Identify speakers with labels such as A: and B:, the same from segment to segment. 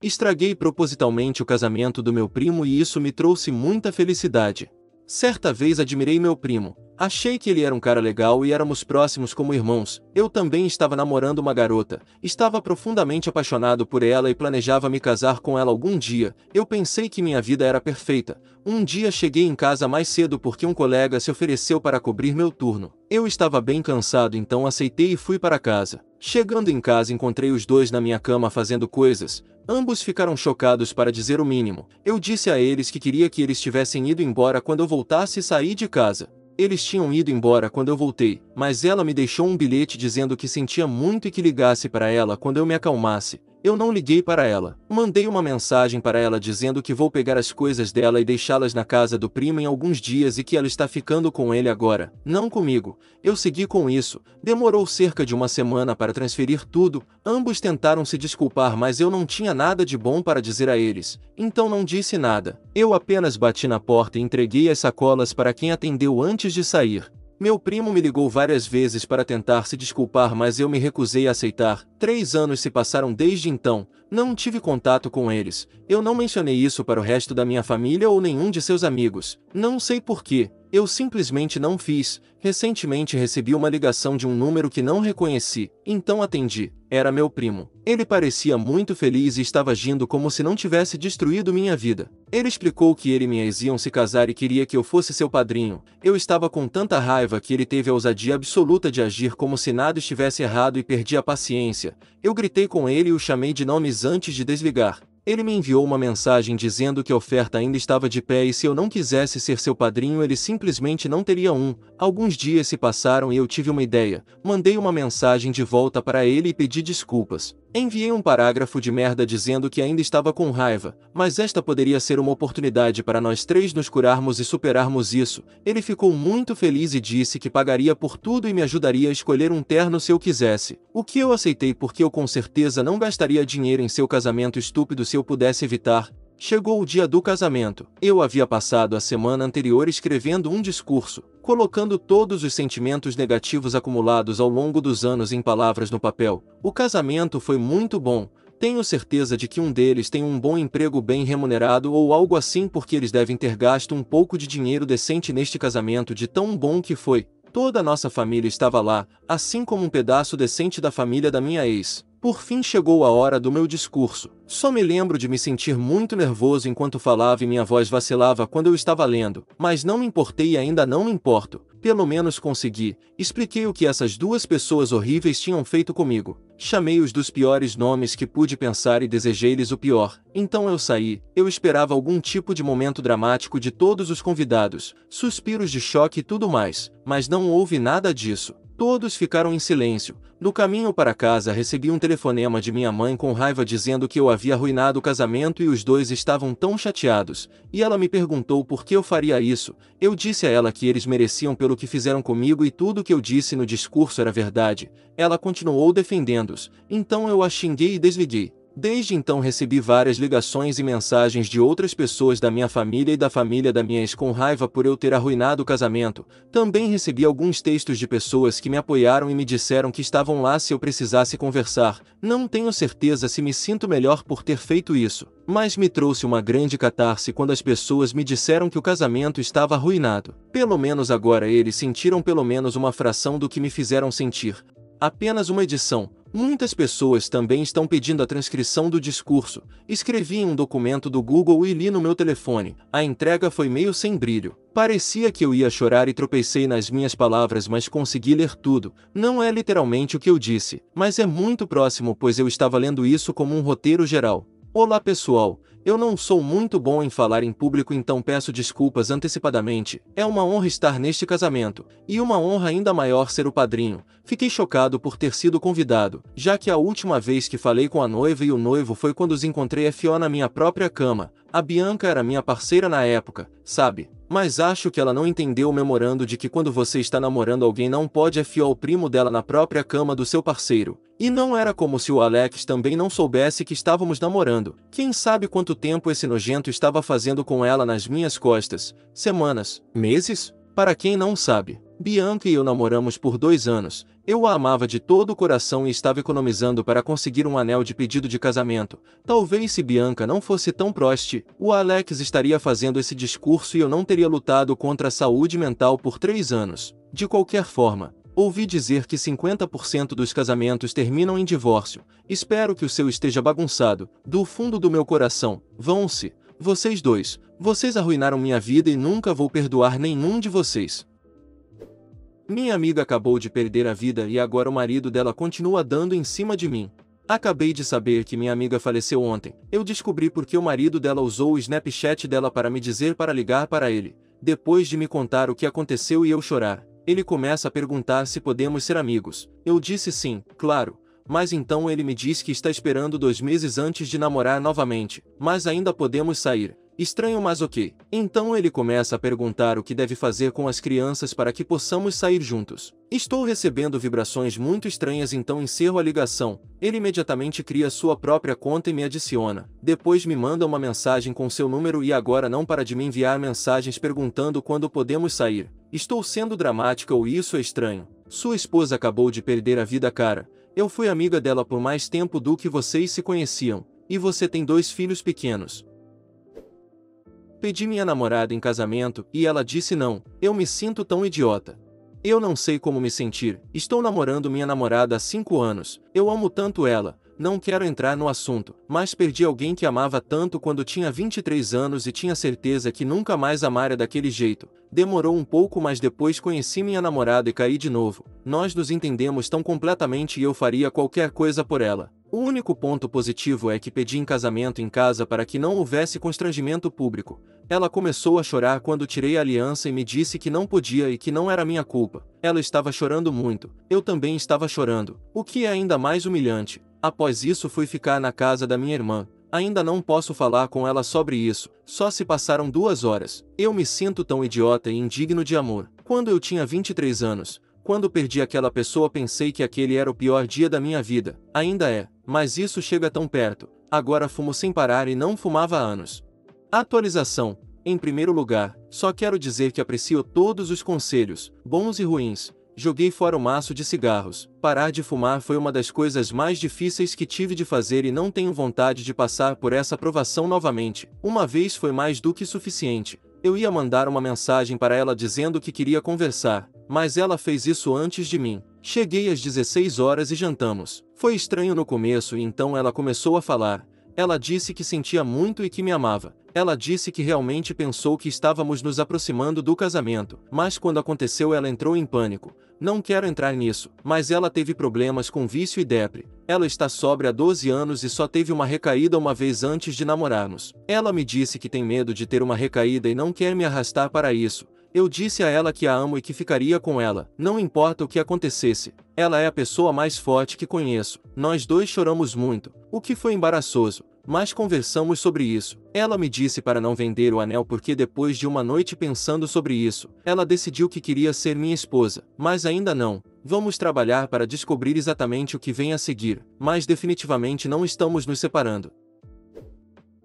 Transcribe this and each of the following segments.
A: Estraguei propositalmente o casamento do meu primo e isso me trouxe muita felicidade. Certa vez admirei meu primo. Achei que ele era um cara legal e éramos próximos como irmãos. Eu também estava namorando uma garota. Estava profundamente apaixonado por ela e planejava me casar com ela algum dia. Eu pensei que minha vida era perfeita. Um dia cheguei em casa mais cedo porque um colega se ofereceu para cobrir meu turno. Eu estava bem cansado, então aceitei e fui para casa. Chegando em casa encontrei os dois na minha cama fazendo coisas. Ambos ficaram chocados para dizer o mínimo. Eu disse a eles que queria que eles tivessem ido embora quando eu voltasse e saí de casa. Eles tinham ido embora quando eu voltei, mas ela me deixou um bilhete dizendo que sentia muito e que ligasse para ela quando eu me acalmasse. Eu não liguei para ela. Mandei uma mensagem para ela dizendo que vou pegar as coisas dela e deixá-las na casa do primo em alguns dias e que ela está ficando com ele agora, não comigo. Eu segui com isso. Demorou cerca de uma semana para transferir tudo. Ambos tentaram se desculpar, mas eu não tinha nada de bom para dizer a eles, então não disse nada. Eu apenas bati na porta e entreguei as sacolas para quem atendeu antes de sair. Meu primo me ligou várias vezes para tentar se desculpar, mas eu me recusei a aceitar. 3 anos se passaram desde então, não tive contato com eles. Eu não mencionei isso para o resto da minha família ou nenhum de seus amigos. Não sei porquê, eu simplesmente não fiz. Recentemente recebi uma ligação de um número que não reconheci, então atendi. Era meu primo. Ele parecia muito feliz e estava agindo como se não tivesse destruído minha vida. Ele explicou que ele e minha ex iam se casar e queria que eu fosse seu padrinho. Eu estava com tanta raiva que ele teve a ousadia absoluta de agir como se nada estivesse errado e perdi a paciência. Eu gritei com ele e o chamei de nomes antes de desligar. Ele me enviou uma mensagem dizendo que a oferta ainda estava de pé e se eu não quisesse ser seu padrinho ele simplesmente não teria um. Alguns dias se passaram e eu tive uma ideia. Mandei uma mensagem de volta para ele e pedi desculpas. Enviei um parágrafo de merda dizendo que ainda estava com raiva, mas esta poderia ser uma oportunidade para nós três nos curarmos e superarmos isso. Ele ficou muito feliz e disse que pagaria por tudo e me ajudaria a escolher um terno se eu quisesse. O que eu aceitei porque eu com certeza não gastaria dinheiro em seu casamento estúpido se eu pudesse evitar. Chegou o dia do casamento. Eu havia passado a semana anterior escrevendo um discurso, colocando todos os sentimentos negativos acumulados ao longo dos anos em palavras no papel. O casamento foi muito bom. Tenho certeza de que um deles tem um bom emprego bem remunerado ou algo assim porque eles devem ter gasto um pouco de dinheiro decente neste casamento de tão bom que foi. Toda a nossa família estava lá, assim como um pedaço decente da família da minha ex. Por fim chegou a hora do meu discurso. Só me lembro de me sentir muito nervoso enquanto falava e minha voz vacilava quando eu estava lendo, mas não me importei e ainda não me importo. Pelo menos consegui. Expliquei o que essas duas pessoas horríveis tinham feito comigo. Chamei-os dos piores nomes que pude pensar e desejei-lhes o pior. Então eu saí. Eu esperava algum tipo de momento dramático de todos os convidados, suspiros de choque e tudo mais, mas não houve nada disso. Todos ficaram em silêncio. No caminho para casa recebi um telefonema de minha mãe com raiva dizendo que eu havia arruinado o casamento e os dois estavam tão chateados. E ela me perguntou por que eu faria isso. Eu disse a ela que eles mereciam pelo que fizeram comigo e tudo o que eu disse no discurso era verdade. Ela continuou defendendo-os. Então eu a xinguei e desliguei. Desde então recebi várias ligações e mensagens de outras pessoas da minha família e da família da minha ex com raiva por eu ter arruinado o casamento. Também recebi alguns textos de pessoas que me apoiaram e me disseram que estavam lá se eu precisasse conversar. Não tenho certeza se me sinto melhor por ter feito isso, mas me trouxe uma grande catarse quando as pessoas me disseram que o casamento estava arruinado. Pelo menos agora eles sentiram pelo menos uma fração do que me fizeram sentir. Apenas uma edição. Muitas pessoas também estão pedindo a transcrição do discurso. Escrevi em um documento do Google e li no meu telefone. A entrega foi meio sem brilho. Parecia que eu ia chorar e tropecei nas minhas palavras, mas consegui ler tudo. Não é literalmente o que eu disse, mas é muito próximo pois eu estava lendo isso como um roteiro geral. Olá pessoal, eu não sou muito bom em falar em público, então peço desculpas antecipadamente. É uma honra estar neste casamento, e uma honra ainda maior ser o padrinho. Fiquei chocado por ter sido convidado, já que a última vez que falei com a noiva e o noivo foi quando os encontrei a Fio na minha própria cama. A Bianca era minha parceira na época, sabe? Mas acho que ela não entendeu o memorando de que quando você está namorando alguém não pode afiar o primo dela na própria cama do seu parceiro. E não era como se o Alex também não soubesse que estávamos namorando. Quem sabe quanto tempo esse nojento estava fazendo com ela nas minhas costas? Semanas? Meses? Para quem não sabe, Bianca e eu namoramos por 2 anos. Eu a amava de todo o coração e estava economizando para conseguir um anel de pedido de casamento. Talvez se Bianca não fosse tão prosti, o Alex estaria fazendo esse discurso e eu não teria lutado contra a saúde mental por 3 anos. De qualquer forma, ouvi dizer que 50% dos casamentos terminam em divórcio. Espero que o seu esteja bagunçado. Do fundo do meu coração, vão-se. Vocês dois. Vocês arruinaram minha vida e nunca vou perdoar nenhum de vocês. Minha amiga acabou de perder a vida e agora o marido dela continua dando em cima de mim. Acabei de saber que minha amiga faleceu ontem. Eu descobri porque o marido dela usou o Snapchat dela para me dizer para ligar para ele. Depois de me contar o que aconteceu e eu chorar, ele começa a perguntar se podemos ser amigos. Eu disse sim, claro. Mas então ele me diz que está esperando 2 meses antes de namorar novamente, mas ainda podemos sair. Estranho, mas ok. Então ele começa a perguntar o que deve fazer com as crianças para que possamos sair juntos. Estou recebendo vibrações muito estranhas, então encerro a ligação. Ele imediatamente cria sua própria conta e me adiciona. Depois me manda uma mensagem com seu número e agora não para de me enviar mensagens perguntando quando podemos sair. Estou sendo dramática ou isso é estranho? Sua esposa acabou de perder a vida, cara. Eu fui amiga dela por mais tempo do que vocês se conheciam. E você tem 2 filhos pequenos. Pedi minha namorada em casamento e ela disse não. Eu me sinto tão idiota. Eu não sei como me sentir. Estou namorando minha namorada há 5 anos. Eu amo tanto ela. Não quero entrar no assunto, mas perdi alguém que amava tanto quando tinha 23 anos e tinha certeza que nunca mais amaria daquele jeito. Demorou um pouco, mas depois conheci minha namorada e caí de novo. Nós nos entendemos tão completamente e eu faria qualquer coisa por ela. O único ponto positivo é que pedi em casamento em casa para que não houvesse constrangimento público. Ela começou a chorar quando tirei a aliança e me disse que não podia e que não era minha culpa. Ela estava chorando muito. Eu também estava chorando, o que é ainda mais humilhante. Após isso fui ficar na casa da minha irmã. Ainda não posso falar com ela sobre isso, só se passaram 2 horas. Eu me sinto tão idiota e indigno de amor. Quando eu tinha 23 anos, quando perdi aquela pessoa, pensei que aquele era o pior dia da minha vida. Ainda é, mas isso chega tão perto. Agora fumo sem parar e não fumava há anos. Atualização. Em primeiro lugar, só quero dizer que aprecio todos os conselhos, bons e ruins. Joguei fora o maço de cigarros. Parar de fumar foi uma das coisas mais difíceis que tive de fazer e não tenho vontade de passar por essa provação novamente. Uma vez foi mais do que suficiente. Eu ia mandar uma mensagem para ela dizendo que queria conversar, mas ela fez isso antes de mim. Cheguei às 16 horas e jantamos. Foi estranho no começo e então ela começou a falar. Ela disse que sentia muito e que me amava. Ela disse que realmente pensou que estávamos nos aproximando do casamento, mas quando aconteceu ela entrou em pânico. Não quero entrar nisso, mas ela teve problemas com vício e depre. Ela está sóbria há 12 anos e só teve uma recaída uma vez antes de namorarmos. Ela me disse que tem medo de ter uma recaída e não quer me arrastar para isso. Eu disse a ela que a amo e que ficaria com ela, não importa o que acontecesse. Ela é a pessoa mais forte que conheço. Nós dois choramos muito, o que foi embaraçoso, mas conversamos sobre isso. Ela me disse para não vender o anel porque depois de uma noite pensando sobre isso, ela decidiu que queria ser minha esposa, mas ainda não. Vamos trabalhar para descobrir exatamente o que vem a seguir, mas definitivamente não estamos nos separando.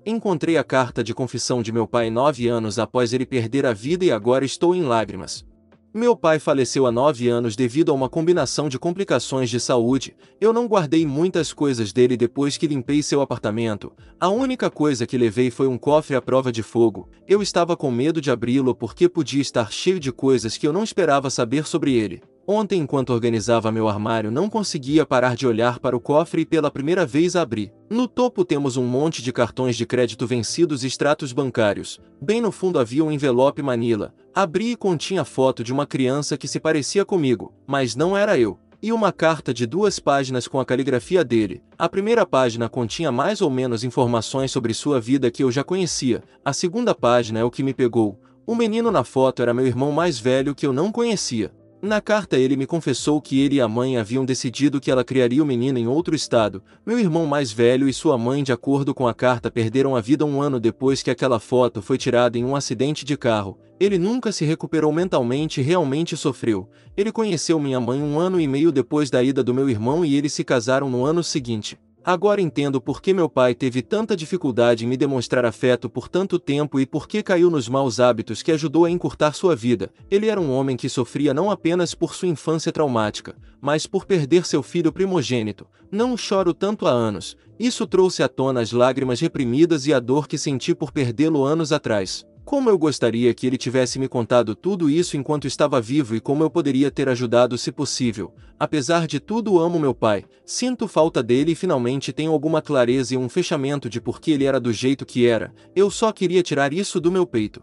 A: Encontrei a carta de confissão de meu pai 9 anos após ele perder a vida e agora estou em lágrimas. Meu pai faleceu há 9 anos devido a uma combinação de complicações de saúde. Eu não guardei muitas coisas dele depois que limpei seu apartamento. A única coisa que levei foi um cofre à prova de fogo. Eu estava com medo de abri-lo porque podia estar cheio de coisas que eu não esperava saber sobre ele. Ontem, enquanto organizava meu armário, não conseguia parar de olhar para o cofre e pela primeira vez abri. No topo temos um monte de cartões de crédito vencidos e extratos bancários. Bem no fundo havia um envelope Manila. Abri e continha foto de uma criança que se parecia comigo, mas não era eu. E uma carta de 2 páginas com a caligrafia dele. A primeira página continha mais ou menos informações sobre sua vida que eu já conhecia. A segunda página é o que me pegou. O menino na foto era meu irmão mais velho que eu não conhecia. Na carta ele me confessou que ele e a mãe haviam decidido que ela criaria o menino em outro estado. Meu irmão mais velho e sua mãe, de acordo com a carta, perderam a vida 1 ano depois que aquela foto foi tirada em um acidente de carro. Ele nunca se recuperou mentalmente e realmente sofreu. Ele conheceu minha mãe 1 ano e meio depois da ida do meu irmão e eles se casaram no ano seguinte. Agora entendo por que meu pai teve tanta dificuldade em me demonstrar afeto por tanto tempo e por que caiu nos maus hábitos que ajudou a encurtar sua vida. Ele era um homem que sofria não apenas por sua infância traumática, mas por perder seu filho primogênito. Não choro tanto há anos. Isso trouxe à tona as lágrimas reprimidas e a dor que senti por perdê-lo anos atrás. Como eu gostaria que ele tivesse me contado tudo isso enquanto estava vivo e como eu poderia ter ajudado se possível. Apesar de tudo, amo meu pai, sinto falta dele e finalmente tenho alguma clareza e um fechamento de por que ele era do jeito que era. Eu só queria tirar isso do meu peito.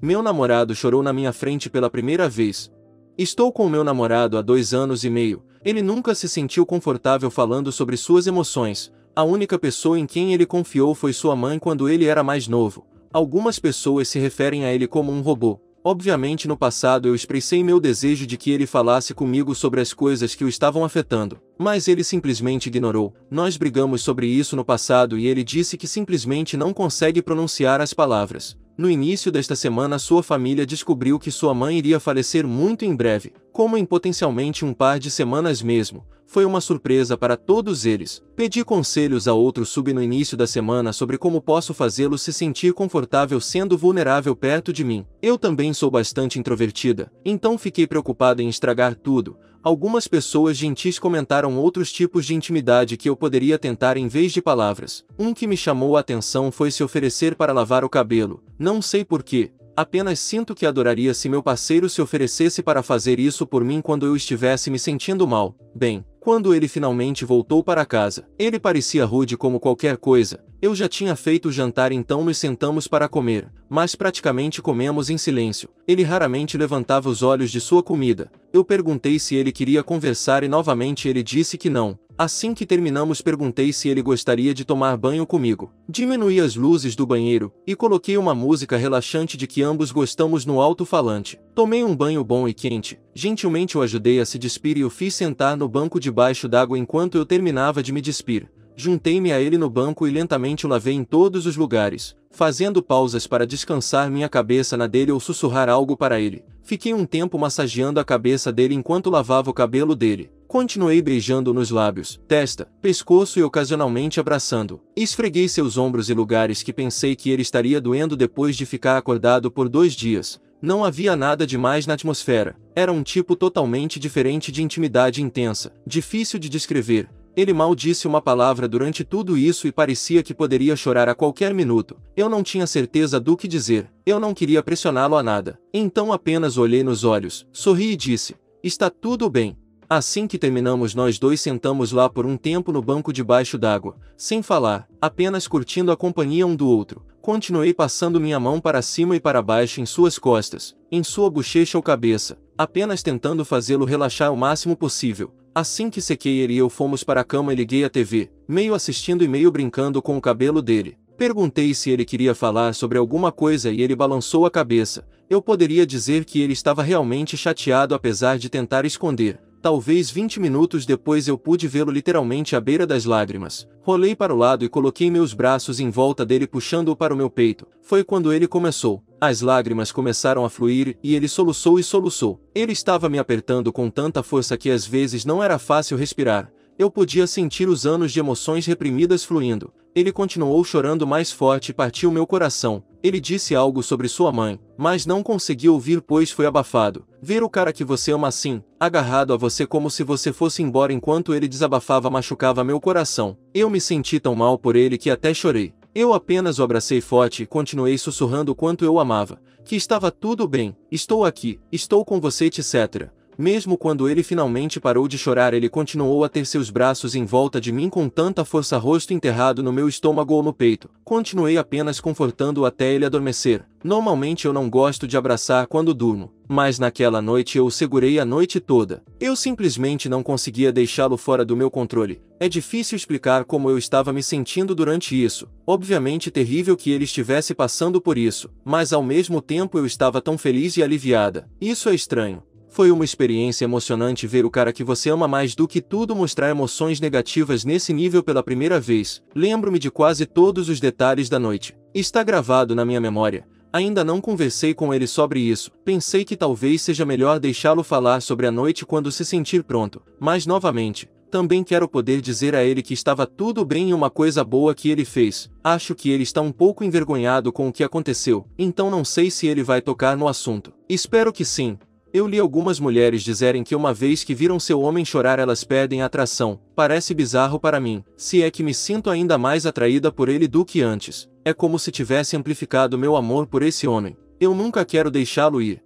A: Meu namorado chorou na minha frente pela primeira vez. Estou com meu namorado há 2 anos e meio. Ele nunca se sentiu confortável falando sobre suas emoções. A única pessoa em quem ele confiou foi sua mãe quando ele era mais novo. Algumas pessoas se referem a ele como um robô. Obviamente no passado eu expressei meu desejo de que ele falasse comigo sobre as coisas que o estavam afetando, mas ele simplesmente ignorou. Nós brigamos sobre isso no passado e ele disse que simplesmente não consegue pronunciar as palavras. No início desta semana sua família descobriu que sua mãe iria falecer muito em breve, como em potencialmente um par de semanas mesmo. Foi uma surpresa para todos eles. Pedi conselhos a outro sub no início da semana sobre como posso fazê-lo se sentir confortável sendo vulnerável perto de mim. Eu também sou bastante introvertida, então fiquei preocupada em estragar tudo. Algumas pessoas gentis comentaram outros tipos de intimidade que eu poderia tentar em vez de palavras. Um que me chamou a atenção foi se oferecer para lavar o cabelo. Não sei porquê. Apenas sinto que adoraria se meu parceiro se oferecesse para fazer isso por mim quando eu estivesse me sentindo mal. Bem, quando ele finalmente voltou para casa, ele parecia rude como qualquer coisa. Eu já tinha feito o jantar, então nos sentamos para comer, mas praticamente comemos em silêncio. Ele raramente levantava os olhos de sua comida. Eu perguntei se ele queria conversar e novamente ele disse que não. Assim que terminamos, perguntei se ele gostaria de tomar banho comigo. Diminuí as luzes do banheiro e coloquei uma música relaxante de que ambos gostamos no alto-falante. Tomei um banho bom e quente. Gentilmente o ajudei a se despir e o fiz sentar no banco debaixo d'água enquanto eu terminava de me despir. Juntei-me a ele no banco e lentamente o lavei em todos os lugares, fazendo pausas para descansar minha cabeça na dele ou sussurrar algo para ele. Fiquei um tempo massageando a cabeça dele enquanto lavava o cabelo dele. Continuei beijando nos lábios, testa, pescoço e ocasionalmente abraçando. Esfreguei seus ombros e lugares que pensei que ele estaria doendo depois de ficar acordado por 2 dias. Não havia nada demais na atmosfera. Era um tipo totalmente diferente de intimidade intensa, difícil de descrever. Ele mal disse uma palavra durante tudo isso e parecia que poderia chorar a qualquer minuto. Eu não tinha certeza do que dizer. Eu não queria pressioná-lo a nada. Então apenas olhei nos olhos, sorri e disse: "Está tudo bem." Assim que terminamos, nós dois sentamos lá por um tempo no banco debaixo d'água, sem falar, apenas curtindo a companhia um do outro. Continuei passando minha mão para cima e para baixo em suas costas, em sua bochecha ou cabeça, apenas tentando fazê-lo relaxar o máximo possível. Assim que sequei, ele e eu fomos para a cama e liguei a TV, meio assistindo e meio brincando com o cabelo dele. Perguntei se ele queria falar sobre alguma coisa e ele balançou a cabeça. Eu poderia dizer que ele estava realmente chateado apesar de tentar esconder. Talvez 20 minutos depois eu pude vê-lo literalmente à beira das lágrimas. Rolei para o lado e coloquei meus braços em volta dele puxando-o para o meu peito. Foi quando ele começou. As lágrimas começaram a fluir e ele soluçou e soluçou. Ele estava me apertando com tanta força que às vezes não era fácil respirar. Eu podia sentir os anos de emoções reprimidas fluindo. Ele continuou chorando mais forte e partiu meu coração. Ele disse algo sobre sua mãe, mas não consegui ouvir pois foi abafado. Ver o cara que você ama assim, agarrado a você como se você fosse embora enquanto ele desabafava, machucava meu coração. Eu me senti tão mal por ele que até chorei. Eu apenas o abracei forte e continuei sussurrando o quanto eu o amava. Que estava tudo bem, estou aqui, estou com você, etc. Mesmo quando ele finalmente parou de chorar, ele continuou a ter seus braços em volta de mim com tanta força, rosto enterrado no meu estômago ou no peito. Continuei apenas confortando-o até ele adormecer. Normalmente eu não gosto de abraçar quando durmo, mas naquela noite eu o segurei a noite toda. Eu simplesmente não conseguia deixá-lo fora do meu controle. É difícil explicar como eu estava me sentindo durante isso. Obviamente terrível que ele estivesse passando por isso, mas ao mesmo tempo eu estava tão feliz e aliviada. Isso é estranho. Foi uma experiência emocionante ver o cara que você ama mais do que tudo mostrar emoções negativas nesse nível pela primeira vez. Lembro-me de quase todos os detalhes da noite. Está gravado na minha memória. Ainda não conversei com ele sobre isso. Pensei que talvez seja melhor deixá-lo falar sobre a noite quando se sentir pronto. Mas novamente, Também quero poder dizer a ele que estava tudo bem e uma coisa boa que ele fez. Acho que ele está um pouco envergonhado com o que aconteceu, então não sei se ele vai tocar no assunto. Espero que sim. Eu li algumas mulheres dizerem que uma vez que viram seu homem chorar elas perdem a atração. Parece bizarro para mim, se é que me sinto ainda mais atraída por ele do que antes. É como se tivesse amplificado meu amor por esse homem. Eu nunca quero deixá-lo ir.